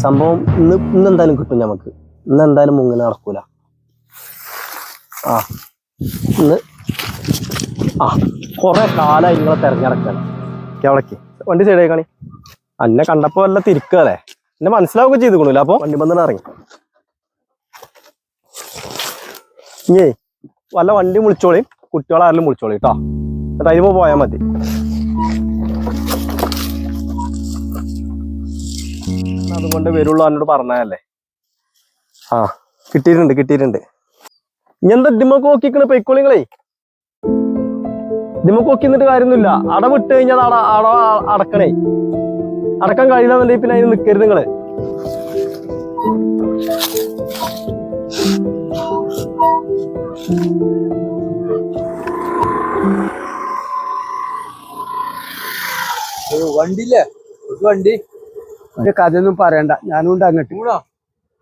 സംഭവം ഇന്നെന്തായാലും കിട്ടും നമുക്ക്. ഇന്നെന്തായാലും മുങ്ങനെ നടക്കൂല. ഇന്ന് കൊറേ കാലം നിങ്ങളെ തെരഞ്ഞെടുക്കണം. എവിടേക്ക് വണ്ടി സൈഡ് ആയിക്കാണി. എന്നെ കണ്ടപ്പോ വല്ല തിരിക്കല്ലേ, എന്നെ മനസ്സിലാവുക ചെയ്തുകൊള്ളില്ല. അപ്പൊ വണ്ടി ബന്ധന ഇറങ്ങി ഇനി വല്ല വണ്ടി വിളിച്ചോളി, കുട്ടികളാരെങ്കിലും വിളിച്ചോളി കേട്ടോ. എന്നിട്ട് അതിന് പോയാൽ മതി. അതുകൊണ്ട് വരുള്ളൂ എന്നോട് പറഞ്ഞതല്ലേ. കിട്ടിയിട്ടുണ്ട്. ഇനി എന്താ ദിമ്മക്ക് നോക്കിക്കണ പൊയ്ക്കോളിങ്ങളേ. ദിമ്മക്ക് നോക്കി നിന്നിട്ട് കാര്യമൊന്നുമില്ല. അടവിട്ട് കഴിഞ്ഞാൽ അടക്കണേ. അടക്കാൻ കഴിയില്ലെന്നുണ്ടെങ്കിൽ പിന്നെ അതിന് നിൽക്കരുത് നിങ്ങള്. വണ്ടിയില്ലേ വണ്ടി കഥയൊന്നും പറയണ്ട. ഞാനുണ്ട് അങ്ങോട്ട്.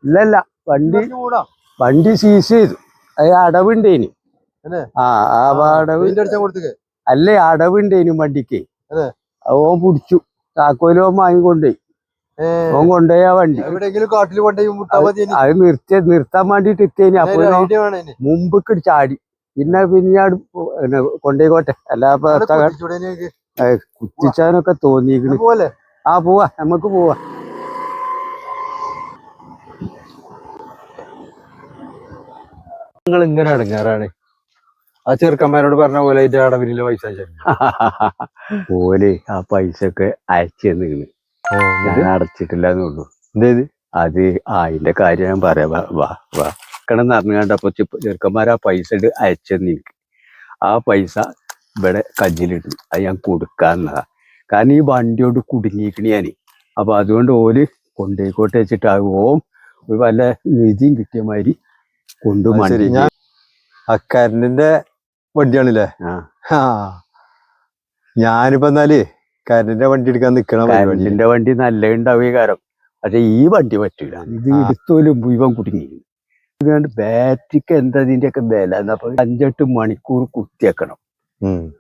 ഇല്ലല്ല, വണ്ടി സീസ് ചെയ്തു. അത് അടവുണ്ടേനി. അല്ലേ അടവുണ്ടേനും വണ്ടിക്ക്. ഓൻ പിടിച്ചു. താക്കോലോ വാങ്ങിക്കൊണ്ടേ ഓൻ കൊണ്ടുപോയി ആ വണ്ടി. അത് നിർത്താൻ വേണ്ടിട്ട് ഇട്ടേനി. അപ്പൊ മുമ്പ് ചാടി. പിന്നെ കൊണ്ടേക്കോട്ടെ. അല്ലാതെ കുത്തിച്ചാനൊക്കെ തോന്നിയിരിക്കണ്. പോവാ, നമുക്ക് പോവാ. നിങ്ങൾ ഇങ്ങനെ അടങ്ങാറാണ്. ആ ചെറുക്കന്മാരോട് പറഞ്ഞ പോലെ അടവിലെ പൈസ പോലെ ആ പൈസ ഒക്കെ അയച്ചു തന്നിരുന്നു. ഞാൻ അടച്ചിട്ടില്ലെന്നുള്ളൂ. എന്തേത് അത് അതിന്റെ കാര്യം ഞാൻ പറയാം. വാക്കണം അറിഞ്ഞാണ്ടപ്പോ ചെറുക്കന്മാർ ആ പൈസ അയച്ചു തന്നിരിക്കും. ആ പൈസ ഇവിടെ കജ്ജിലിട്ടു. അത് ഞാൻ കൊടുക്കാന്നതാ. കാരണം ഈ വണ്ടിയോട് കുടുങ്ങിയിരിക്കണ ഞാന്. അപ്പൊ അതുകൊണ്ട് ഓല് കൊണ്ടേക്കോട്ടെ വെച്ചിട്ട് ഓം വല്ല നിധിയും കിട്ടിയ മാതിരി കൊണ്ടുപോയി. ആ കരണ്ടിന്റെ വണ്ടിയാണല്ലേ? ഞാനിപ്പോ എന്നാല് കരണ്ടിന്റെ വണ്ടി എടുക്കാൻ നിക്കണം. കരണ്ടിന്റെ വണ്ടി നല്ല ഉണ്ടാവുക കാരണം. പക്ഷെ ഈ വണ്ടി പറ്റൂല. ഇത് എടുത്തോലും മുഴുവൻ കുടുങ്ങിയിരുന്നു. അതുകൊണ്ട് ബാറ്ററിക്ക് എന്താ ഇതിന്റെ ഒക്കെ വില. എന്നപ്പോ 5-8 മണിക്കൂർ കുത്തിയേക്കണം.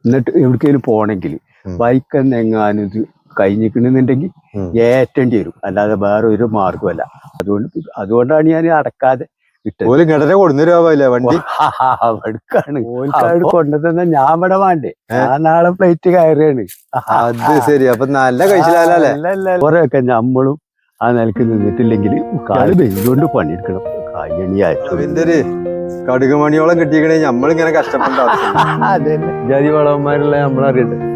എന്നിട്ട് എവിടേക്കെങ്കിലും പോണെങ്കിൽ ബൈക്ക് എന്നെങ്ങാനും ഇത് കഴിഞ്ഞിരിക്കണമെന്നുണ്ടെങ്കിൽ ഏറ്റേണ്ടി വരും. അല്ലാതെ വേറെ ഒരു മാർഗമല്ല. അതുകൊണ്ടാണ് ഞാൻ അടക്കാതെ ഘടന കൊടുന്നേരാവല്ലേ വണ്ടി. ഓൽക്കാട് കൊണ്ടുതന്ന ഞാൻ ഇവിടെ വേണ്ടേ. ഞാൻ നാളെ ഫ്ലൈറ്റ് കയറിയാണ്. അത് ശരി. അപ്പൊ നല്ല കഴിച്ചില്ലല്ലേ? കൊറേയൊക്കെ നമ്മളും ആ നിലക്ക് നിന്നിട്ടില്ലെങ്കിൽ കാല് വെയിലുകൊണ്ട് പണിയെടുക്കണം. കായ്യണിയായിട്ട് കടുകുമണിയോളം കിട്ടിയിക്കണേ നമ്മളിങ്ങനെ കഷ്ടപ്പെട്ടാ. അതെ, ജാതി വളവന്മാരുള്ള നമ്മളറിയട്ടെ.